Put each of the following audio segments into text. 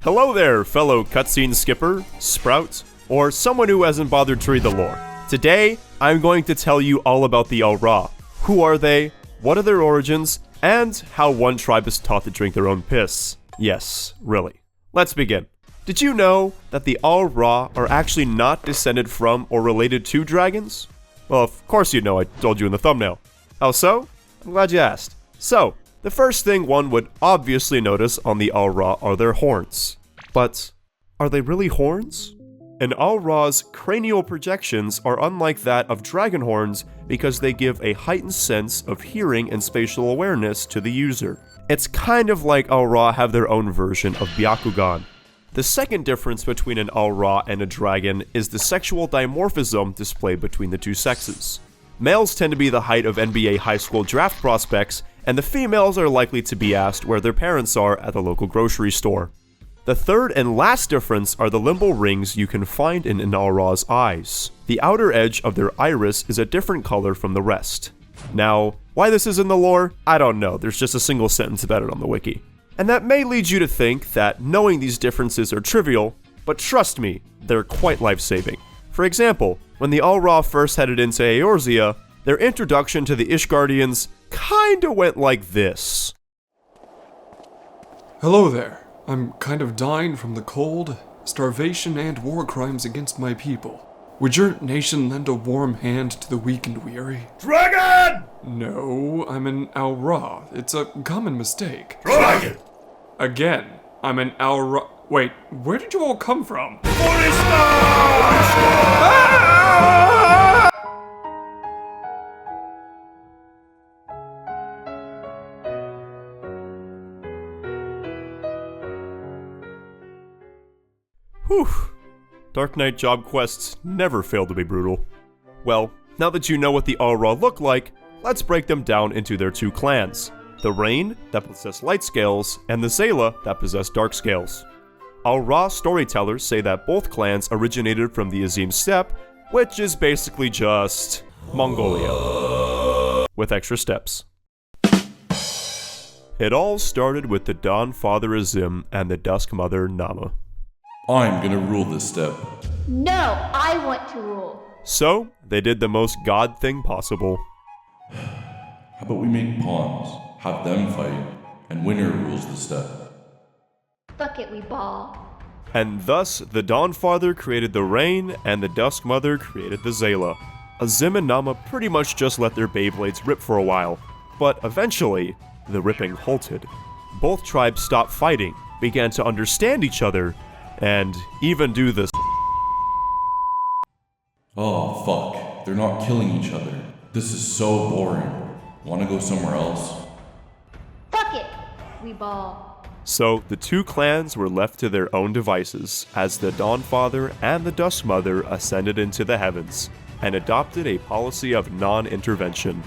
Hello there, fellow cutscene skipper, sprout, or someone who hasn't bothered to read the lore. Today, I'm going to tell you all about the Al-Ra. Who are they, what are their origins, and how one tribe is taught to drink their own piss. Yes, really. Let's begin. Did you know that the Al-Ra are actually not descended from or related to dragons? Well, of course you know, I told you in the thumbnail. How so? I'm glad you asked. So, the first thing one would obviously notice on the Al-Ra are their horns. But, are they really horns? An Al-Ra's cranial projections are unlike that of dragon horns because they give a heightened sense of hearing and spatial awareness to the user. It's kind of like Al-Ra have their own version of Byakugan. The second difference between an Al-Ra and a dragon is the sexual dimorphism displayed between the two sexes. Males tend to be the height of NBA high school draft prospects, and the females are likely to be asked where their parents are at the local grocery store. The third and last difference are the limbal rings you can find in an Al-Ra's eyes. The outer edge of their iris is a different color from the rest. Now, why this is in the lore? I don't know, there's just a single sentence about it on the wiki. And that may lead you to think that knowing these differences are trivial, but trust me, they're quite life-saving. For example, when the Al-Ra first headed into Eorzea, their introduction to the Ishgardians kinda went like this. Hello there. I'm kind of dying from the cold, starvation, and war crimes against my people. Would your nation lend a warm hand to the weak and weary? Dragon! No, I'm an Al-Ra. It's a common mistake. Dragon! Again, I'm an Al-Ra. Wait, where did you all come from? Whew. Dark Knight job quests never fail to be brutal. Well, now that you know what the Al-Ra look like, let's break them down into their two clans. The Rain, that possess light scales, and the Zayla, that possess dark scales. Al-Ra storytellers say that both clans originated from the Azim Steppe, which is basically just Mongolia, with extra steps. It all started with the Dawn Father Azim and the Dusk Mother Nama. I'm gonna rule this steppe. No, I want to rule. So, they did the most God thing possible. How about we make pawns, have them fight, and winner rules the steppe. Fuck it, we ball. And thus, the Dawn Father created the Rain, and the Dusk Mother created the Zayla. Azim and Nama pretty much just let their Beyblades rip for a while, but eventually, the ripping halted. Both tribes stopped fighting, began to understand each other, and even do this. Oh fuck, they're not killing each other. This is so boring. Wanna go somewhere else? Fuck it, we ball. So, the two clans were left to their own devices, as the Dawn Father and the Dusk Mother ascended into the heavens, and adopted a policy of non-intervention.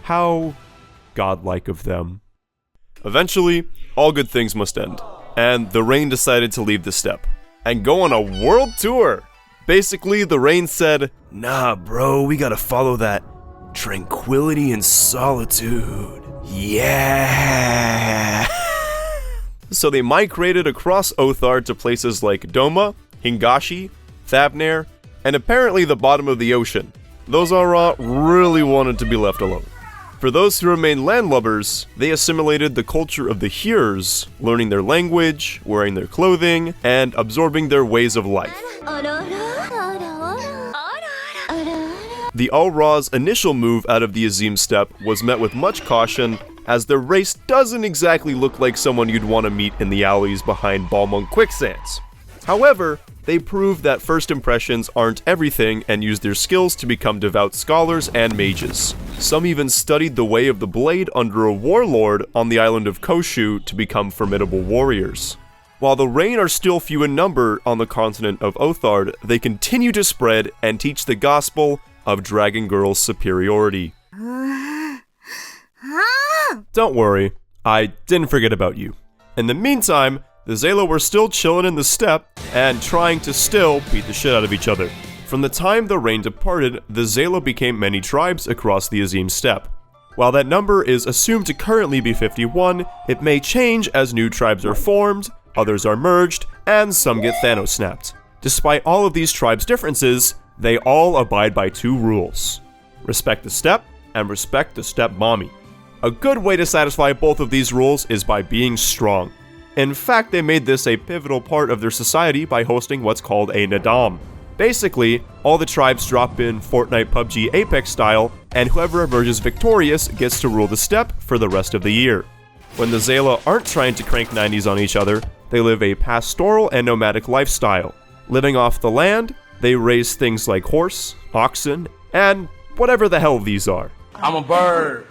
How godlike of them. Eventually, all good things must end, and the Rain decided to leave the steppe, and go on a world tour! Basically, the Rain said, "Nah bro, we gotta follow that tranquility and solitude. Yeah!" So they migrated across Othard to places like Doma, Hingashi, Thabnair, and apparently the bottom of the ocean. Those Al-Ra really wanted to be left alone. For those who remained landlubbers, they assimilated the culture of the Hearers, learning their language, wearing their clothing, and absorbing their ways of life. The Al-Ra's initial move out of the Azim Steppe was met with much caution, as their race doesn't exactly look like someone you'd want to meet in the alleys behind Balmung quicksands. However, they proved that first impressions aren't everything and used their skills to become devout scholars and mages. Some even studied the way of the blade under a warlord on the island of Koshu to become formidable warriors. While the Rain are still few in number on the continent of Othard, they continue to spread and teach the gospel of Dragon Girl's superiority. Don't worry, I didn't forget about you. In the meantime, the Zayla were still chilling in the steppe and trying to still beat the shit out of each other. From the time the Rain departed, the Zayla became many tribes across the Azim Steppe. While that number is assumed to currently be 51, it may change as new tribes are formed, others are merged, and some get Thanos snapped. Despite all of these tribes' differences, they all abide by 2 rules. Respect the steppe, and respect the steppe mommy. A good way to satisfy both of these rules is by being strong. In fact, they made this a pivotal part of their society by hosting what's called a Nadam. Basically, all the tribes drop in Fortnite, PUBG, Apex style, and whoever emerges victorious gets to rule the steppe for the rest of the year. When the Zayla aren't trying to crank 90s on each other, they live a pastoral and nomadic lifestyle. Living off the land, they raise things like horse, oxen, and whatever the hell these are. I'm a bird.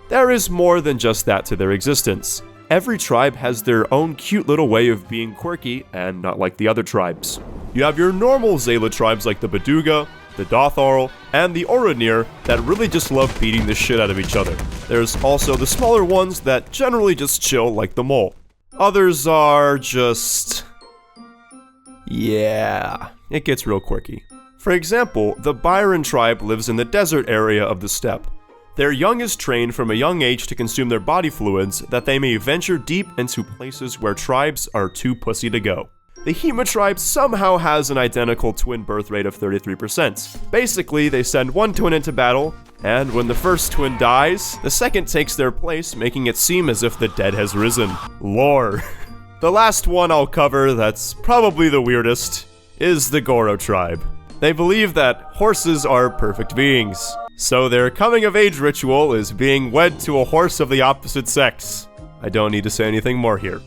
There is more than just that to their existence. Every tribe has their own cute little way of being quirky and not like the other tribes. You have your normal Zayla tribes like the Baduga, the Dotharl, and the Oranir that really just love beating the shit out of each other. There's also the smaller ones that generally just chill like the Mole. Others are just... yeah, it gets real quirky. For example, the Byron tribe lives in the desert area of the steppe. Their young is trained from a young age to consume their body fluids that they may venture deep into places where tribes are too pussy to go. The Hema tribe somehow has an identical twin birth rate of 33%. Basically, they send one twin into battle, and when the first twin dies, the second takes their place, making it seem as if the dead has risen. Lore. The last one I'll cover that's probably the weirdest is the Goro tribe. They believe that horses are perfect beings, so their coming-of-age ritual is being wed to a horse of the opposite sex. I don't need to say anything more here.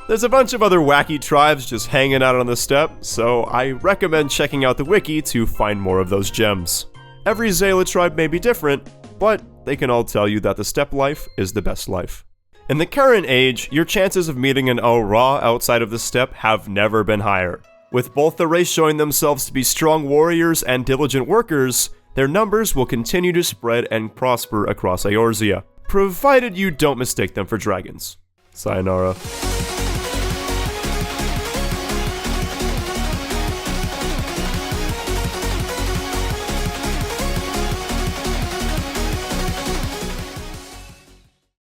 There's a bunch of other wacky tribes just hanging out on the steppe, so I recommend checking out the wiki to find more of those gems. Every Zayla tribe may be different, but they can all tell you that the steppe life is the best life. In the current age, your chances of meeting an Ra outside of the steppe have never been higher. With both the race showing themselves to be strong warriors and diligent workers, their numbers will continue to spread and prosper across Eorzea, provided you don't mistake them for dragons. Sayonara.